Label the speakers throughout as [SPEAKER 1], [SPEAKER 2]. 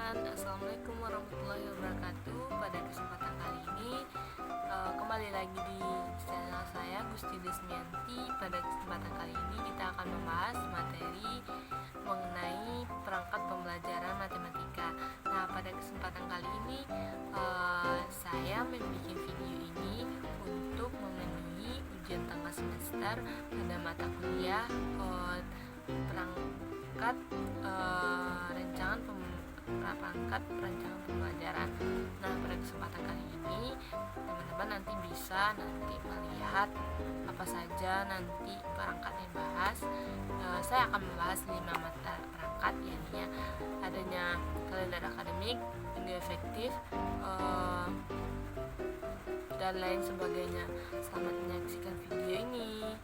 [SPEAKER 1] teman-teman, Assalamualaikum warahmatullahi wabarakatuh. Pada kesempatan kali ini kembali lagi di channel saya Gusti Desmianti. Pada kesempatan kali ini kita akan membahas materi mengenai perangkat pembelajaran matematika. Nah, pada kesempatan kali ini saya membuat video ini untuk memenuhi ujian tengah semester pada mata kuliah perangkat perancangan pembelajaran. Nah, pada kesempatan kali ini teman-teman nanti bisa melihat apa saja nanti perangkat yang dibahas. Saya akan membahas 5 mata perangkat, yaitu adanya kalender akademik, minggu efektif, dan lain sebagainya. Selamat menyaksikan video ini.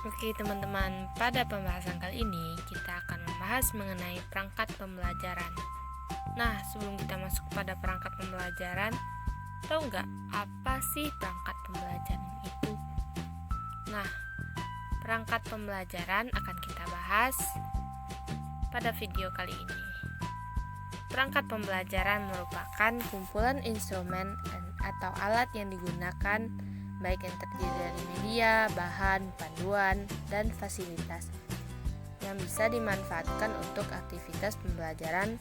[SPEAKER 1] Oke teman-teman, pada pembahasan kali ini kita akan membahas mengenai perangkat pembelajaran. Nah, sebelum kita masuk pada perangkat pembelajaran, tahu nggak apa sih perangkat pembelajaran itu? Nah, perangkat pembelajaran akan kita bahas pada video kali ini. Perangkat pembelajaran merupakan kumpulan instrumen atau alat yang digunakan baik yang terdiri dari media, bahan, panduan, dan fasilitas yang bisa dimanfaatkan untuk aktivitas pembelajaran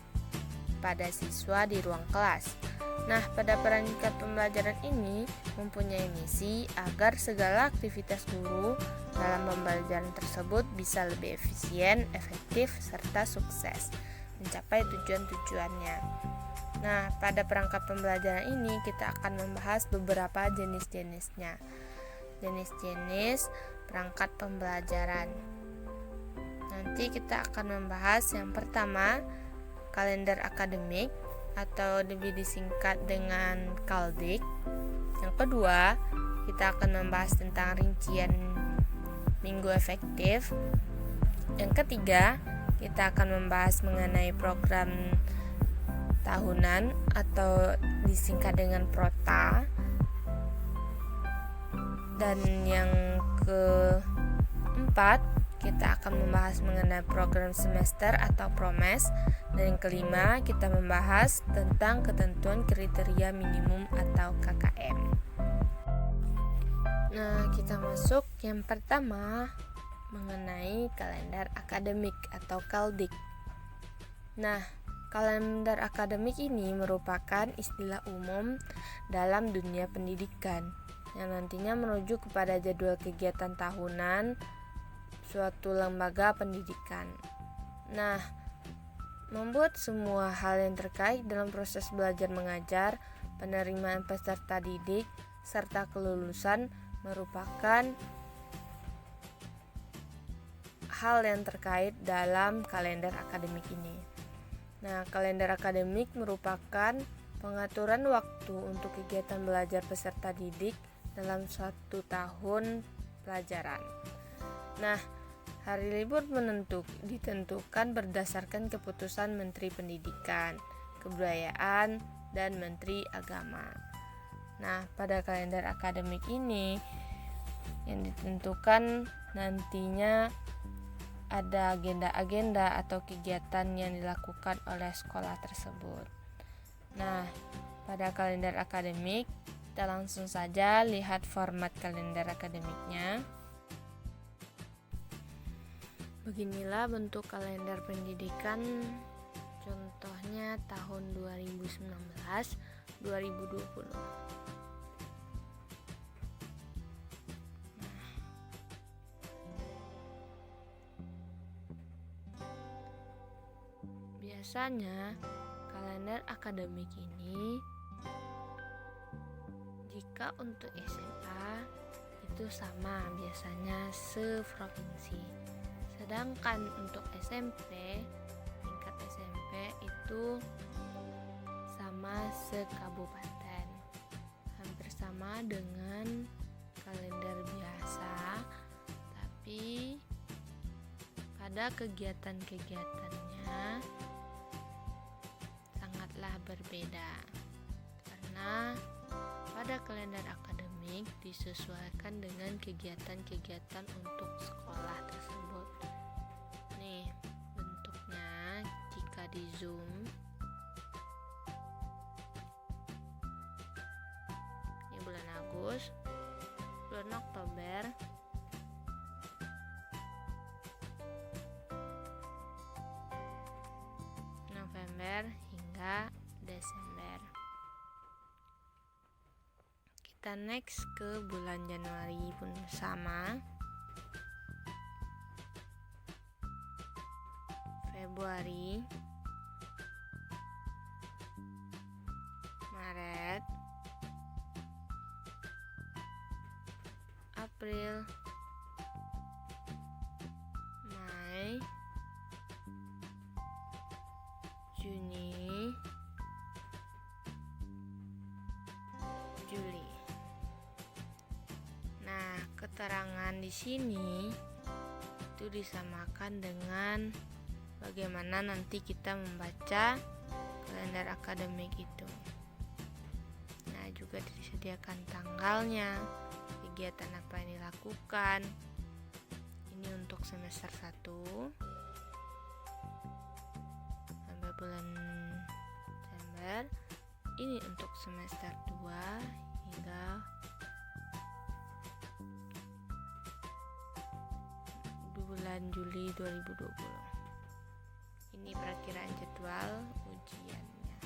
[SPEAKER 1] pada siswa di ruang kelas. Nah, pada perangkat pembelajaran ini mempunyai misi agar segala aktivitas guru dalam pembelajaran tersebut bisa lebih efisien, efektif, serta sukses mencapai tujuan-tujuannya. Nah, pada perangkat pembelajaran ini kita akan membahas beberapa jenis-jenisnya. Jenis-jenis perangkat pembelajaran. Nanti kita akan membahas yang pertama, kalender akademik atau lebih disingkat dengan KALDIK. Yang kedua, kita akan membahas tentang rincian minggu efektif. Yang ketiga, kita akan membahas mengenai program tahunan atau disingkat dengan PROTA. Dan yang keempat, kita akan membahas mengenai program semester atau PROMES. Dan yang kelima, kita membahas tentang ketentuan kriteria minimum atau KKM. Nah, kita masuk yang pertama mengenai kalender akademik atau KALDIK. Nah, kalender akademik ini merupakan istilah umum dalam dunia pendidikan yang nantinya merujuk kepada jadwal kegiatan tahunan suatu lembaga pendidikan. Nah, membuat semua hal yang terkait dalam proses belajar mengajar, penerimaan peserta didik, serta kelulusan merupakan hal yang terkait dalam kalender akademik ini. Nah, kalender akademik merupakan pengaturan waktu untuk kegiatan belajar peserta didik dalam suatu tahun pelajaran. Nah, hari libur ditentukan berdasarkan keputusan Menteri Pendidikan, Kebudayaan, dan Menteri Agama. Nah, pada kalender akademik ini yang ditentukan nantinya ada agenda-agenda atau kegiatan yang dilakukan oleh sekolah tersebut. Nah, pada kalender akademik, kita langsung saja lihat format kalender akademiknya. Beginilah bentuk kalender pendidikan, contohnya tahun 2019-2020. Biasanya kalender akademik ini jika untuk SMA itu sama, biasanya seprovinsi. Sedangkan untuk SMP, tingkat SMP itu sama sekabupaten. Hampir sama dengan kalender biasa, tapi pada kegiatan-kegiatannya sangatlah berbeda, karena pada kalender akademik disesuaikan dengan kegiatan-kegiatan untuk sekolah tersebut. Nih bentuknya, di Zoom. Ini bulan Agustus, bulan Oktober, November hingga Desember. Kita next ke bulan Januari pun sama. Februari, Maret, April, Mei, Juni, Juli. Nah, keterangan di sini itu disamakan dengan bagaimana nanti kita membaca kalender akademik itu. Nah, juga disediakan tanggalnya, kegiatan apa yang dilakukan. Ini untuk semester 1 sampai bulan Desember. Ini untuk semester 2 hingga bulan Juli 2020. Ini perakiraan jadwal ujiannya.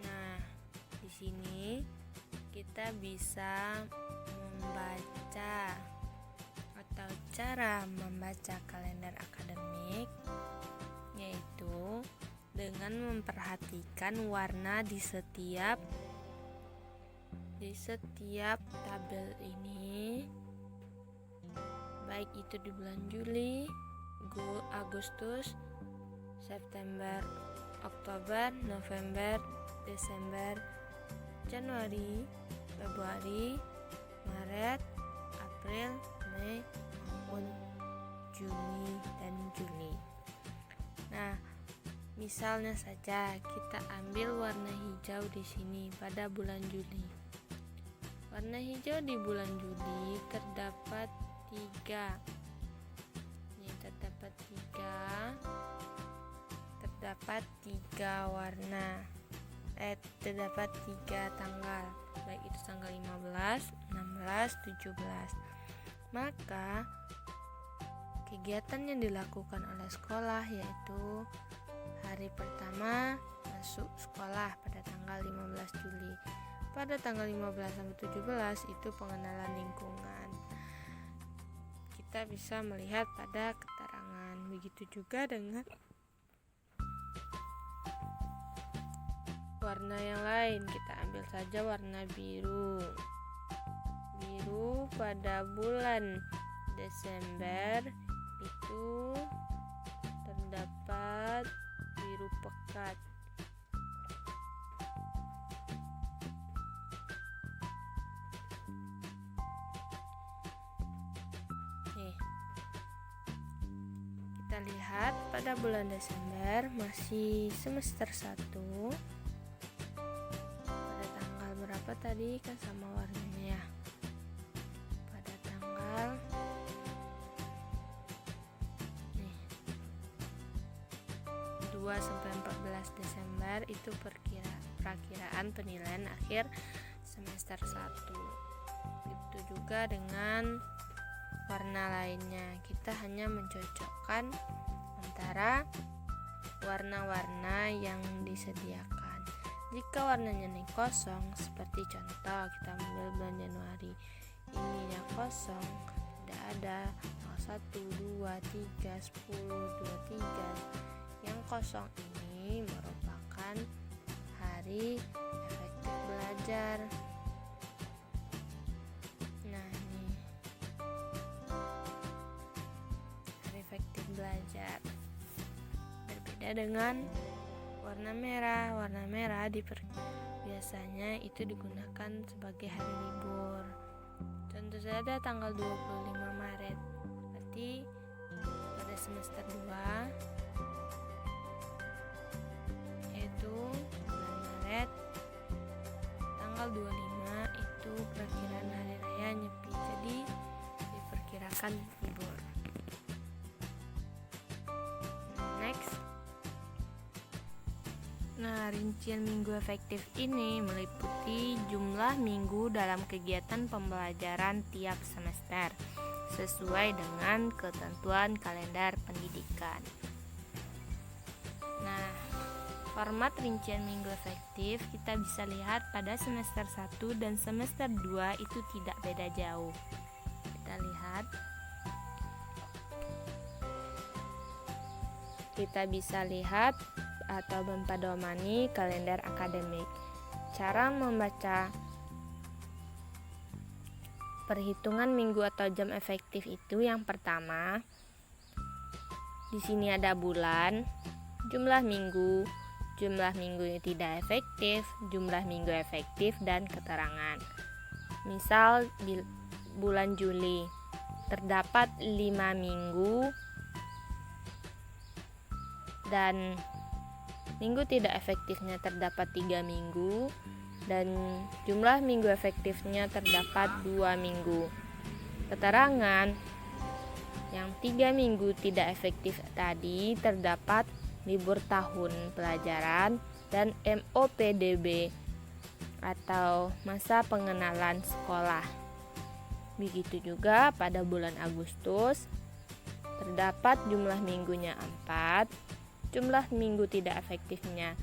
[SPEAKER 1] Nah, di sini kita bisa membaca atau cara membaca kalender akademik yaitu dengan memperhatikan warna di setiap tabel ini, baik itu di bulan Juli, Agustus, September, Oktober, November, Desember, Januari, Februari, Maret, April, Mei, maupun Juni dan Juli. Nah, misalnya saja kita ambil warna hijau di sini pada bulan Juli. Warna hijau di bulan Juli terdapat 3. Ini terdapat 3 warna. Terdapat 3 tanggal, baik itu tanggal 15, 16, 17. Maka kegiatan yang dilakukan oleh sekolah yaitu hari pertama masuk sekolah pada tanggal 15 Juli. Pada tanggal 15 sampai 17 itu pengenalan lingkungan. Kita bisa melihat pada keterangan. Begitu juga dengan warna yang lain. Kita ambil saja warna biru. Biru pada bulan Desember itu terdapat biru pekat. Kita lihat pada bulan Desember masih semester 1. Pada tanggal berapa tadi kan sama warnanya ya. Pada tanggal 2 sampai 14 Desember itu perakiraan penilaian akhir semester 1. Itu juga dengan warna lainnya. Kita hanya mencocokkan antara warna-warna yang disediakan. Jika warnanya ini kosong, seperti contoh kita ambil bulan Januari, ininya kosong, tidak ada tanggal 1, 2, 3, 10, 23. Yang kosong ini merupakan hari efektif belajar. Nah, ini hari efektif belajar. Berbeda dengan warna merah. Warna merah biasanya itu digunakan sebagai hari libur. Contoh saja tanggal 25 Maret. Berarti pada semester 2 yaitu bulan Maret tanggal 25 itu perakiraan hari raya Nyepi. Jadi diperkirakan libur. Nah, rincian minggu efektif ini meliputi jumlah minggu dalam kegiatan pembelajaran tiap semester sesuai dengan ketentuan kalender pendidikan. Nah, format rincian minggu efektif kita bisa lihat pada semester 1 dan semester 2 itu tidak beda jauh. Kita lihat. Kita bisa lihat atau mempedomani kalender akademik. Cara membaca perhitungan minggu atau jam efektif itu yang pertama, di sini ada bulan, jumlah minggu yang tidak efektif, jumlah minggu efektif, dan keterangan. Misal di bulan Juli terdapat 5 minggu dan minggu tidak efektifnya terdapat 3 minggu dan jumlah minggu efektifnya terdapat 2 minggu. Keterangan yang 3 minggu tidak efektif tadi terdapat libur tahun pelajaran dan MOPDB atau masa pengenalan sekolah. Begitu juga pada bulan Agustus terdapat jumlah minggunya 4, jumlah minggu tidak efektifnya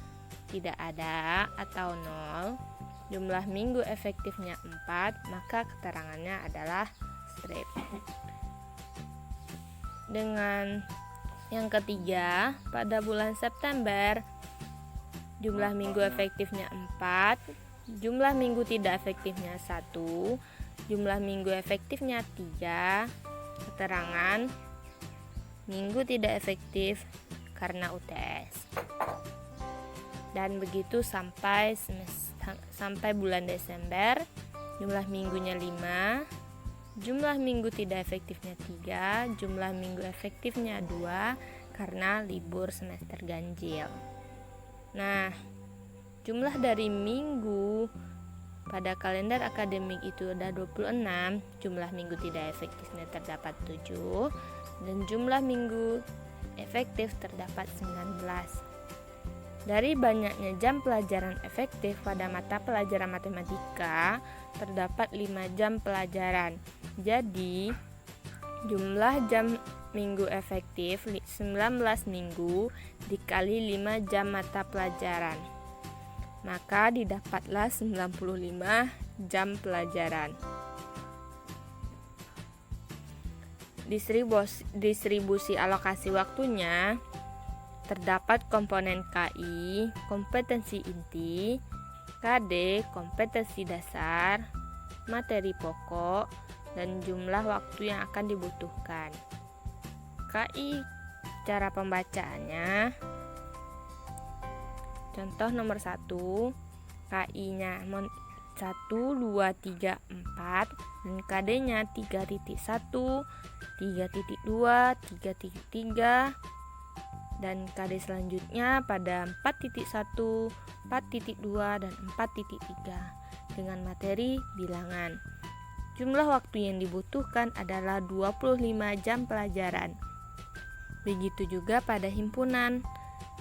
[SPEAKER 1] tidak ada atau 0, jumlah minggu efektifnya 4, maka keterangannya adalah strip. Dengan yang ketiga, pada bulan September jumlah minggu efektifnya 4, jumlah minggu tidak efektifnya 1, jumlah minggu efektifnya 3, keterangan minggu tidak efektif karena UTS. Dan begitu sampai bulan Desember, jumlah minggunya 5, jumlah minggu tidak efektifnya 3, jumlah minggu efektifnya 2 karena libur semester ganjil. Nah, jumlah dari minggu pada kalender akademik itu ada 26, jumlah minggu tidak efektifnya terdapat 7, dan jumlah minggu efektif terdapat 19. Dari banyaknya jam pelajaran efektif pada mata pelajaran matematika, terdapat 5 jam pelajaran. Jadi, jumlah jam minggu efektif 19 minggu dikali 5 jam mata pelajaran. Maka didapatlah 95 jam pelajaran. Distribusi alokasi waktunya terdapat komponen KI, kompetensi inti, KD, kompetensi dasar, materi pokok, dan jumlah waktu yang akan dibutuhkan. KI cara pembacaannya. Contoh nomor 1, KI-nya 1, 2, 3, 4 dan KD-nya 3.1, 3.2, 3.3 dan KD selanjutnya pada 4.1, 4.2 dan 4.3 dengan materi bilangan. Jumlah waktu yang dibutuhkan adalah 25 jam pelajaran. Begitu juga pada himpunan,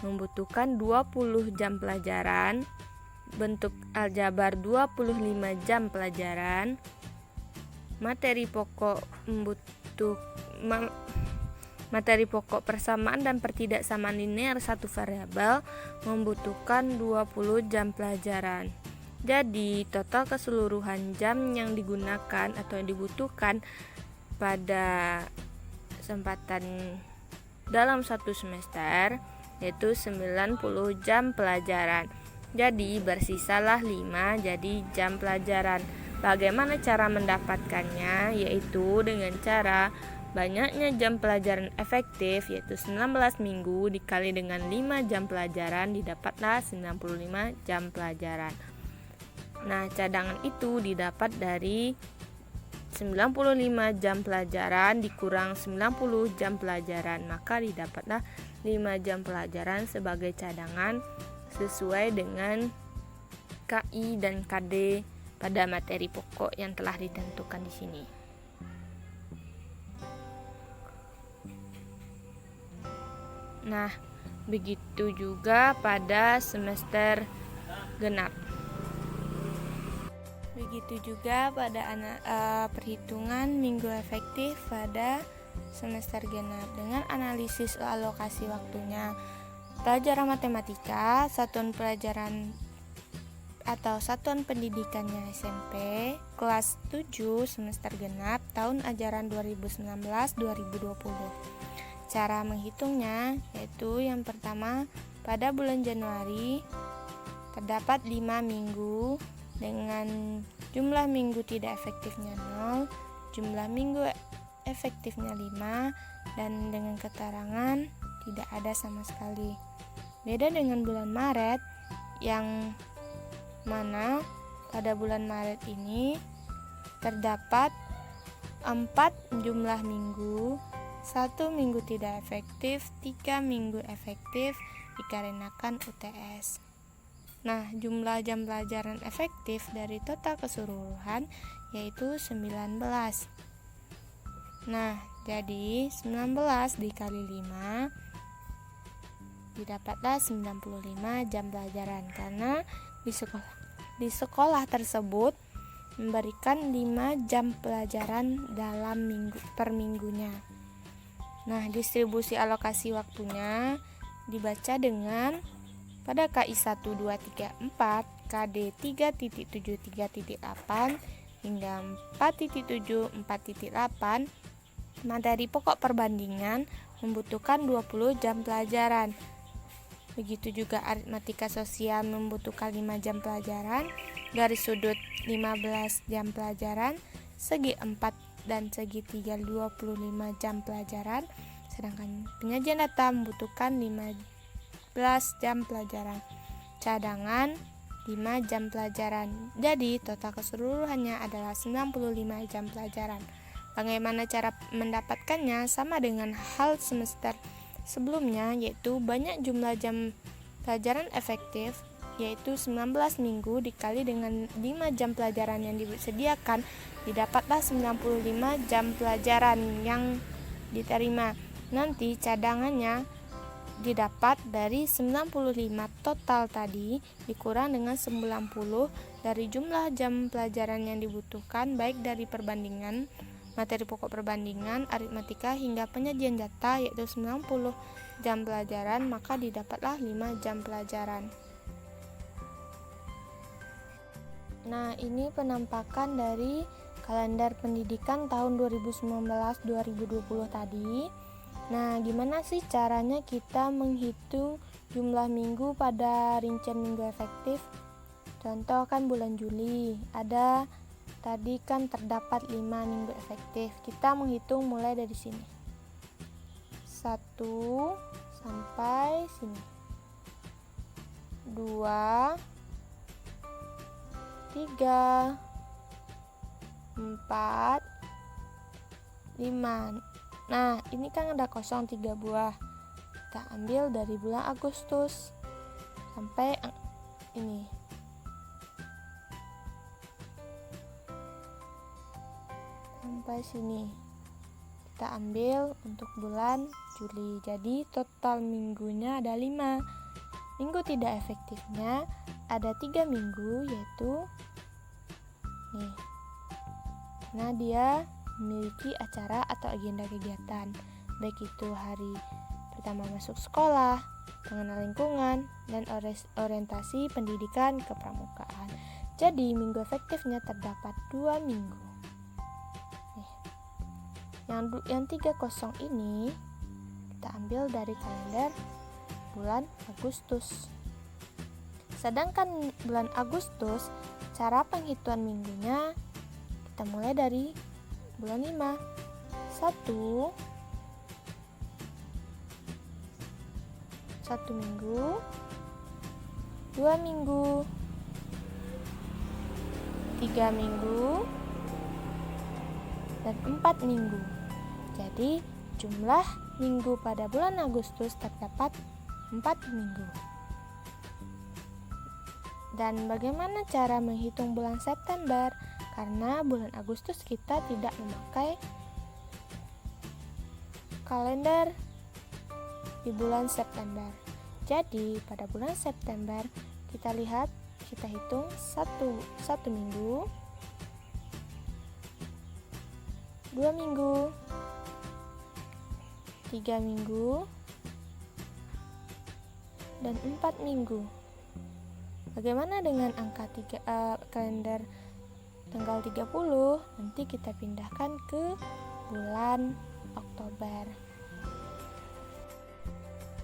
[SPEAKER 1] membutuhkan 20 jam pelajaran, bentuk aljabar 25 jam pelajaran, materi pokok persamaan dan pertidaksamaan linear satu variabel membutuhkan 20 jam pelajaran. Jadi, total keseluruhan jam yang digunakan atau yang dibutuhkan pada kesempatan dalam satu semester yaitu 90 jam pelajaran. Jadi, bersisalah 5 jadi jam pelajaran. Bagaimana cara mendapatkannya? Yaitu dengan cara banyaknya jam pelajaran efektif yaitu 19 minggu dikali dengan 5 jam pelajaran didapatlah 95 jam pelajaran. Nah, cadangan itu didapat dari 95 jam pelajaran dikurang 90 jam pelajaran, maka didapatlah 5 jam pelajaran sebagai cadangan sesuai dengan KI dan KD pada materi pokok yang telah ditentukan di sini. Nah, begitu juga pada semester genap. Begitu juga pada perhitungan minggu efektif pada semester genap dengan analisis alokasi waktunya. Pelajaran matematika, satuan pelajaran atau satuan pendidikannya SMP, kelas 7 semester genap tahun ajaran 2019-2020. Cara menghitungnya yaitu yang pertama, pada bulan Januari terdapat 5 minggu dengan jumlah minggu tidak efektifnya 0, jumlah minggu efektifnya 5, dan dengan keterangan tidak ada sama sekali. Beda dengan bulan Maret, yang mana pada bulan Maret ini terdapat 4 jumlah minggu, 1 minggu tidak efektif, 3 minggu efektif dikarenakan UTS. Nah, jumlah jam pelajaran efektif dari total keseluruhan yaitu 19. Nah, jadi 19 dikali 5 didapatlah 95 jam pelajaran, karena di sekolah tersebut memberikan 5 jam pelajaran dalam per minggunya. Nah, distribusi alokasi waktunya dibaca dengan pada KI 1, 2, 3, 4, KD 3.73.8 hingga 4.7, 4.8. Materi pokok perbandingan membutuhkan 20 jam pelajaran. Begitu juga aritmatika sosial membutuhkan 5 jam pelajaran, garis sudut 15 jam pelajaran, segi 4 dan segi 3 25 jam pelajaran, sedangkan penyajian data membutuhkan 15 jam pelajaran, cadangan 5 jam pelajaran. Jadi total keseluruhannya adalah 95 jam pelajaran. Bagaimana cara mendapatkannya? Sama dengan hal semester sebelumnya, yaitu banyak jumlah jam pelajaran efektif, yaitu 19 minggu dikali dengan 5 jam pelajaran yang disediakan, didapatlah 95 jam pelajaran yang diterima. Nanti cadangannya didapat dari 95 total tadi dikurang dengan 90 dari jumlah jam pelajaran yang dibutuhkan, baik dari perbandingan, materi pokok perbandingan, aritmatika hingga penyajian data, yaitu 90 jam pelajaran, maka didapatlah 5 jam pelajaran. Nah, ini penampakan dari kalender pendidikan tahun 2019-2020 tadi. Nah, gimana sih caranya kita menghitung jumlah minggu pada rincian minggu efektif? Contoh kan bulan Juli, ada tadi kan terdapat 5 minggu efektif. Kita menghitung mulai dari sini. 1 sampai sini. 2 3 4 5. Nah, ini kan ada kosong 3 buah. Kita ambil dari bulan Agustus sampai ini. Sampai sini. Kita ambil untuk bulan Juli. Jadi total minggunya ada 5. Minggu tidak efektifnya ada 3 minggu, yaitu nih. Nah, dia memiliki acara atau agenda kegiatan, baik itu hari pertama masuk sekolah, pengenalan lingkungan, dan orientasi pendidikan kepramukaan. Jadi minggu efektifnya terdapat 2 minggu. Yang 3 kosong ini kita ambil dari kalender bulan Agustus. Sedangkan bulan Agustus, cara penghitungan minggunya kita mulai dari bulan 5. 1 minggu, 2 minggu, 3 minggu, dan 4 minggu. Jadi jumlah minggu pada bulan Agustus terdapat 4 minggu. Dan bagaimana cara menghitung bulan September? Karena bulan Agustus kita tidak memakai kalender di bulan September. Jadi pada bulan September kita hitung satu minggu, 2 minggu, 3 minggu, dan 4 minggu. Bagaimana dengan angka kalender tanggal 30? Nanti kita pindahkan ke bulan Oktober.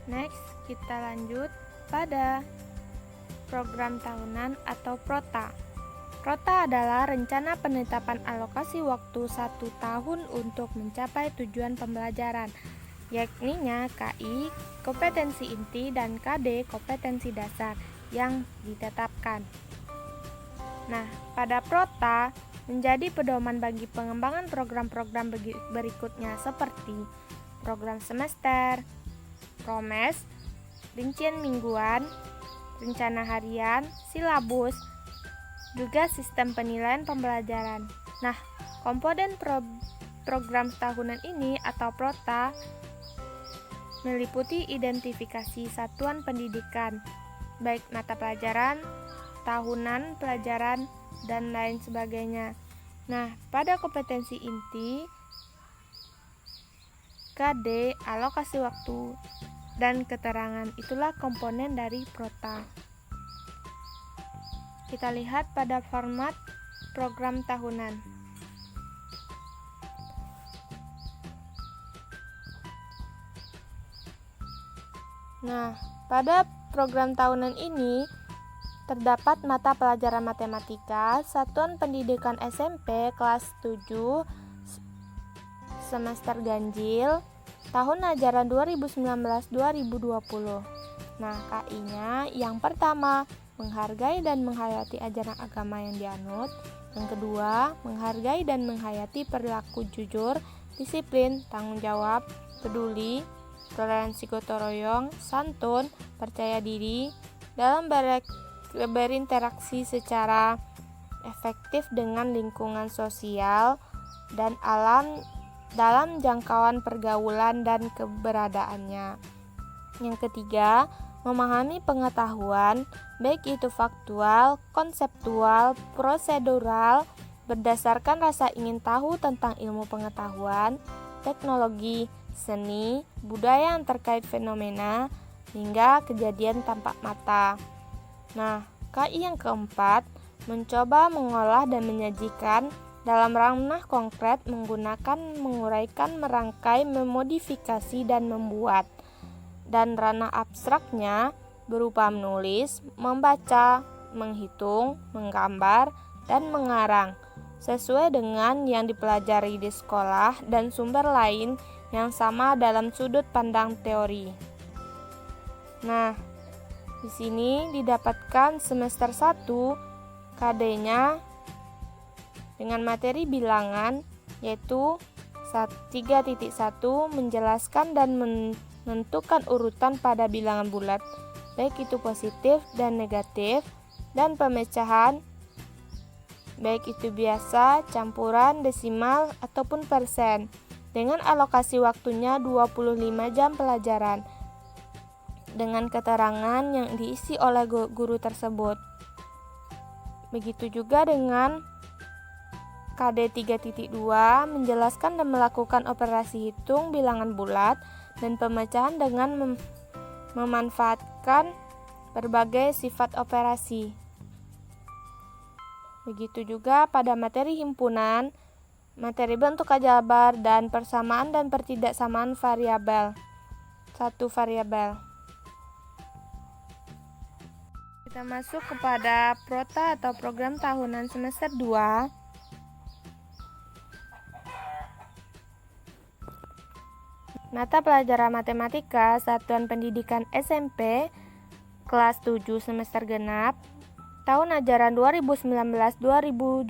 [SPEAKER 1] Next, kita lanjut pada program tahunan atau PROTA. PROTA adalah rencana penetapan alokasi waktu 1 tahun untuk mencapai tujuan pembelajaran, yakninya KI, kompetensi inti, dan KD, kompetensi dasar yang ditetapkan. Nah, pada PROTA menjadi pedoman bagi pengembangan program-program berikutnya seperti program semester, promes, rincian mingguan, rencana harian, silabus, juga sistem penilaian pembelajaran. Nah, komponen program tahunan ini atau PROTA meliputi identifikasi satuan pendidikan, baik mata pelajaran, tahunan pelajaran, dan lain sebagainya. Nah, pada kompetensi inti, KD, alokasi waktu, dan keterangan, itulah komponen dari PROTA. Kita lihat pada format program tahunan. Nah, pada program tahunan ini terdapat mata pelajaran matematika, satuan pendidikan SMP kelas 7 semester ganjil, tahun ajaran 2019-2020. Nah, KI-nya yang pertama, menghargai dan menghayati ajaran agama yang dianut. Yang kedua, menghargai dan menghayati perilaku jujur, disiplin, tanggung jawab, peduli, toleransi gotong royong, santun, percaya diri, dalam berinteraksi secara efektif dengan lingkungan sosial dan alam dalam jangkauan pergaulan dan keberadaannya. Yang ketiga, memahami pengetahuan, baik itu faktual, konseptual, prosedural, berdasarkan rasa ingin tahu tentang ilmu pengetahuan, teknologi, seni, budaya yang terkait fenomena, hingga kejadian tampak mata. Nah, KI yang keempat, mencoba mengolah dan menyajikan dalam ranah konkret menggunakan, menguraikan, merangkai, memodifikasi, dan membuat. Dan ranah abstraknya berupa menulis, membaca, menghitung, menggambar, dan mengarang, sesuai dengan yang dipelajari di sekolah dan sumber lain yang sama dalam sudut pandang teori. Nah, di sini didapatkan semester 1 KD-nya dengan materi bilangan, yaitu 3.1 menjelaskan dan menentukan urutan pada bilangan bulat, baik itu positif dan negatif, dan pemecahan, baik itu biasa, campuran, desimal, ataupun persen, dengan alokasi waktunya 25 jam pelajaran, dengan keterangan yang diisi oleh guru tersebut. Begitu juga dengan KD 3.2 menjelaskan dan melakukan operasi hitung bilangan bulat dan pemecahan dengan memanfaatkan berbagai sifat operasi. Begitu juga pada materi himpunan, materi bentuk aljabar dan persamaan dan pertidaksamaan variabel. 1 variabel. Kita masuk kepada PROTA atau program tahunan semester 2. Mata pelajaran matematika satuan pendidikan SMP kelas 7 semester genap, tahun ajaran 2019-2020,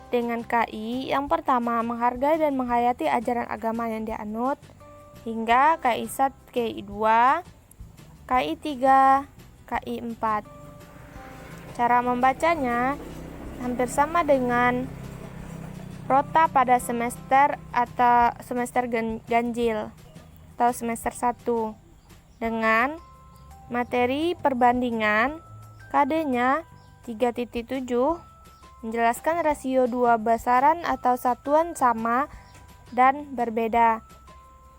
[SPEAKER 1] dengan KI yang pertama, menghargai dan menghayati ajaran agama yang dianut, hingga KI 1, KI 2, KI 3, KI 4. Cara membacanya hampir sama dengan PROTA pada semester atau semester ganjil atau semester 1. dengan materi perbandingan KD-nya 3.7 menjelaskan rasio dua besaran atau satuan sama dan berbeda.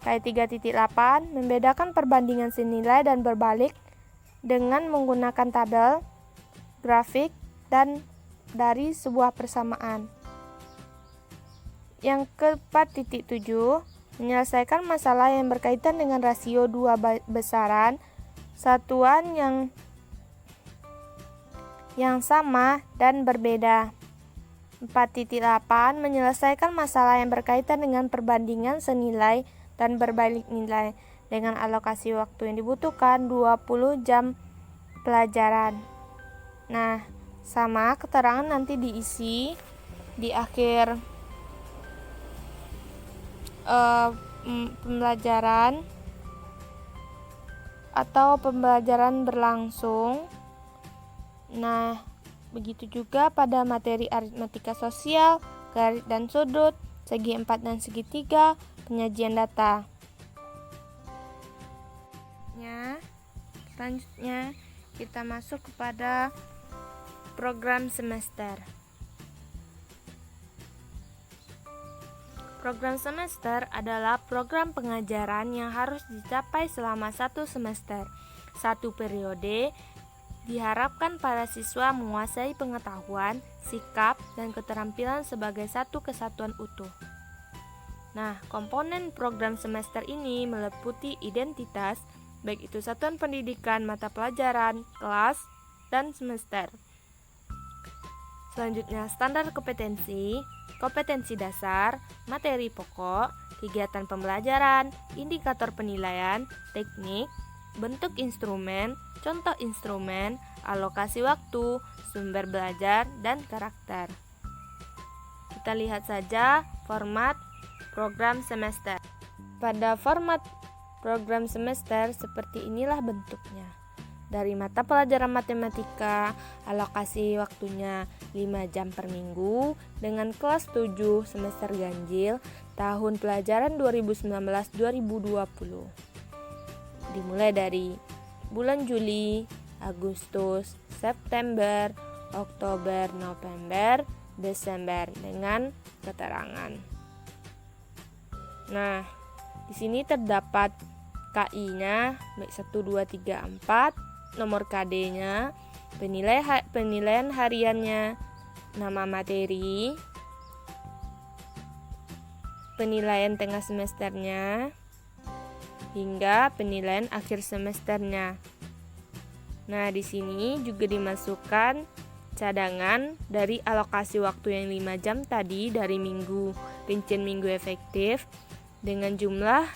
[SPEAKER 1] K3.8 membedakan perbandingan senilai dan berbalik dengan menggunakan tabel, grafik, dan dari sebuah persamaan. Yang ke-4.7 menyelesaikan masalah yang berkaitan dengan rasio dua besaran satuan yang sama dan berbeda. 4.8 menyelesaikan masalah yang berkaitan dengan perbandingan senilai dan berbalik nilai dengan alokasi waktu yang dibutuhkan 20 jam pelajaran. Nah, sama keterangan nanti diisi di akhir pembelajaran atau pembelajaran berlangsung. Nah, begitu juga pada materi aritmatika sosial, garis dan sudut, segi 4 dan segi 3, penyajian data. Selanjutnya kita masuk kepada program semester. Program semester adalah program pengajaran yang harus dicapai selama 1 semester. 1 periode diharapkan para siswa menguasai pengetahuan, sikap, dan keterampilan sebagai satu kesatuan utuh. Nah, komponen program semester ini meliputi identitas, baik itu satuan pendidikan, mata pelajaran, kelas, dan semester. Selanjutnya, standar kompetensi, kompetensi dasar, materi pokok, kegiatan pembelajaran, indikator penilaian, teknik, bentuk instrumen, contoh instrumen, alokasi waktu, sumber belajar, dan karakter. Kita lihat saja format program semester. Pada format program semester seperti inilah bentuknya. Dari mata pelajaran matematika, alokasi waktunya 5 jam per minggu dengan kelas 7 semester ganjil tahun pelajaran 2019-2020. Dimulai dari bulan Juli, Agustus, September, Oktober, November, Desember dengan keterangan. Nah, di sini terdapat KI-nya baik 1, 2, 3, 4, nomor KD-nya, penilaian hariannya, nama materi, penilaian tengah semesternya, hingga penilaian akhir semesternya. Nah, di sini juga dimasukkan cadangan dari alokasi waktu yang 5 jam tadi dari rincian minggu efektif dengan jumlah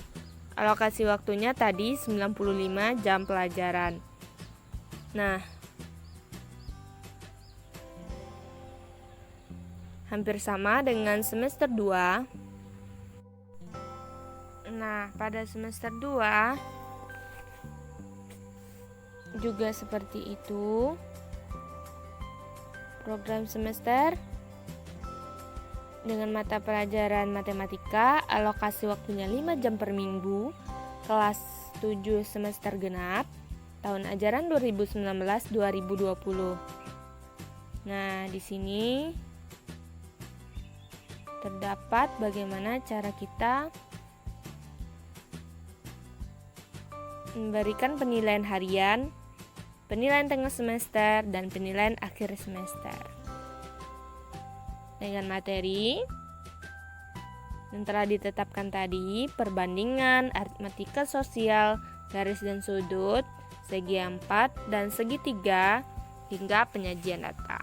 [SPEAKER 1] alokasi waktunya tadi 95 jam pelajaran. Nah, hampir sama dengan semester 2. Nah, pada semester 2 juga seperti itu. Program semester dengan mata pelajaran matematika, alokasi waktunya 5 jam per minggu, kelas 7 semester genap, tahun ajaran 2019-2020. Nah, di sini terdapat bagaimana cara kita memberikan penilaian harian, penilaian tengah semester, dan penilaian akhir semester. Dengan materi yang telah ditetapkan tadi, perbandingan, aritmatika sosial, garis dan sudut, segi 4 dan segi 3, hingga penyajian data.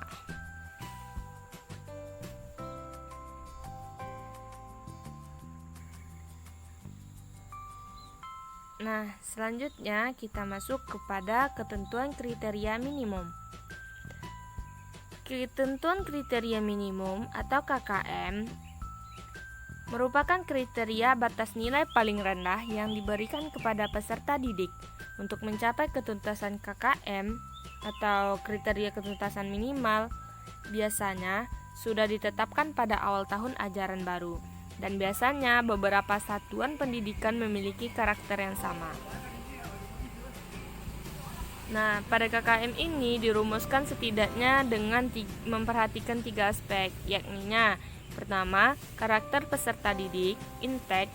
[SPEAKER 1] Nah, selanjutnya kita masuk kepada ketentuan kriteria minimum. Ketentuan kriteria minimum atau KKM merupakan kriteria batas nilai paling rendah yang diberikan kepada peserta didik untuk mencapai ketuntasan KKM atau kriteria ketuntasan minimal. Biasanya sudah ditetapkan pada awal tahun ajaran baru, dan biasanya beberapa satuan pendidikan memiliki karakter yang sama. Nah, pada KKM ini dirumuskan setidaknya dengan memperhatikan 3 aspek, yakni pertama, karakter peserta didik, intake.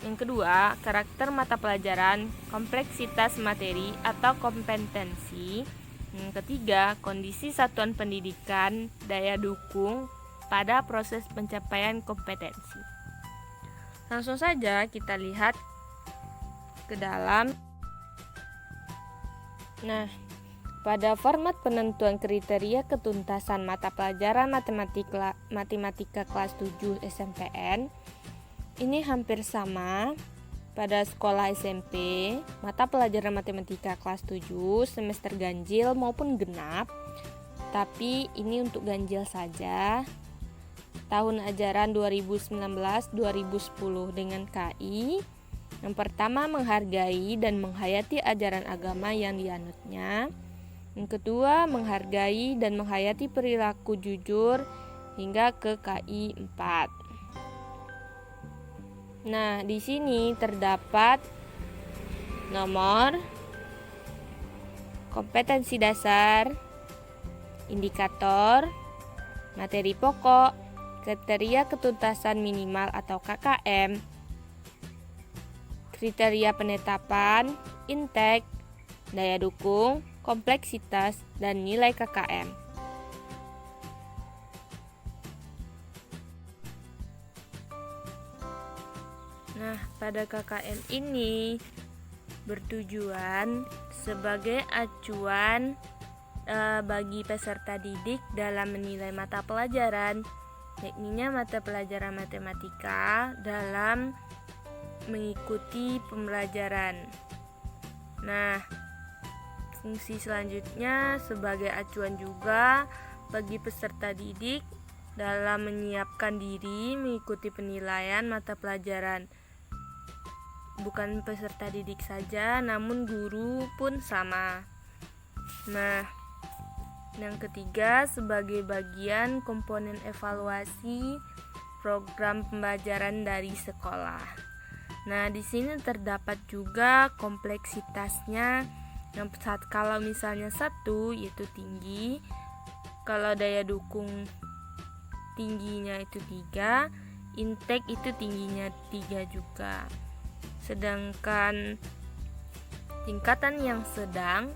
[SPEAKER 1] Yang kedua, karakter mata pelajaran, kompleksitas materi atau kompetensi. Yang ketiga, kondisi satuan pendidikan, daya dukung pada proses pencapaian kompetensi. Langsung saja kita lihat ke dalam. Nah, pada format penentuan kriteria ketuntasan mata pelajaran matematika kelas 7 SMPN, ini hampir sama pada sekolah SMP, mata pelajaran matematika kelas 7 semester ganjil maupun genap. Tapi ini untuk ganjil saja. Tahun ajaran 2019-2010 dengan KI. Yang pertama, menghargai dan menghayati ajaran agama yang dianutnya. Yang kedua, menghargai dan menghayati perilaku jujur hingga ke KI 4. Nah, di sini terdapat nomor, kompetensi dasar, indikator, materi pokok, kriteria ketuntasan minimal atau KKM, kriteria penetapan, intake, daya dukung, kompleksitas, dan nilai KKM. Nah, pada KKM ini bertujuan sebagai acuan bagi peserta didik dalam menilai mata pelajaran, yakni mata pelajaran matematika dalam mengikuti pembelajaran. Nah, fungsi selanjutnya sebagai acuan juga bagi peserta didik dalam menyiapkan diri mengikuti penilaian mata pelajaran. Bukan peserta didik saja, namun guru pun sama. Nah, yang ketiga sebagai bagian komponen evaluasi program pembelajaran dari sekolah. Nah, di sini terdapat juga kompleksitasnya. Kalau misalnya 1 yaitu tinggi, kalau daya dukung tingginya itu 3, intake itu tingginya 3 juga. Sedangkan tingkatan yang sedang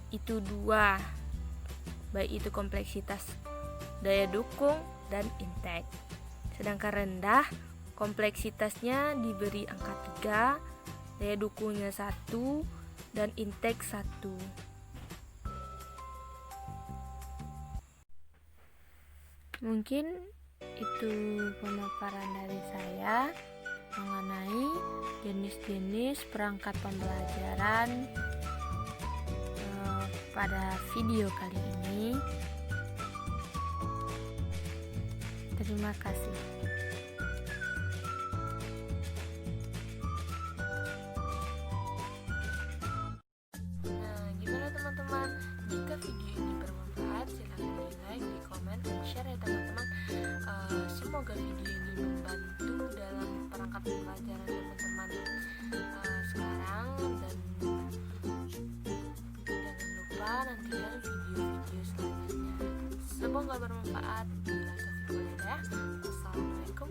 [SPEAKER 1] itu 2, baik itu kompleksitas daya dukung dan intake. Sedangkan rendah, kompleksitasnya diberi angka 3, daya dukungnya 1, dan intake 1. Mungkin itu pemaparan dari saya mengenai jenis-jenis perangkat pembelajaran pada video kali ini. Terima kasih. Nah, gimana teman-teman? Jika video ini bermanfaat, silahkan di like, di komen, dan share ya teman-teman. Semoga video ini membantu dalam perangkat pembelajaran teman-teman sekarang, dan jangan lupa nantikan video-video selanjutnya. Semoga bermanfaat. Wassalamualaikum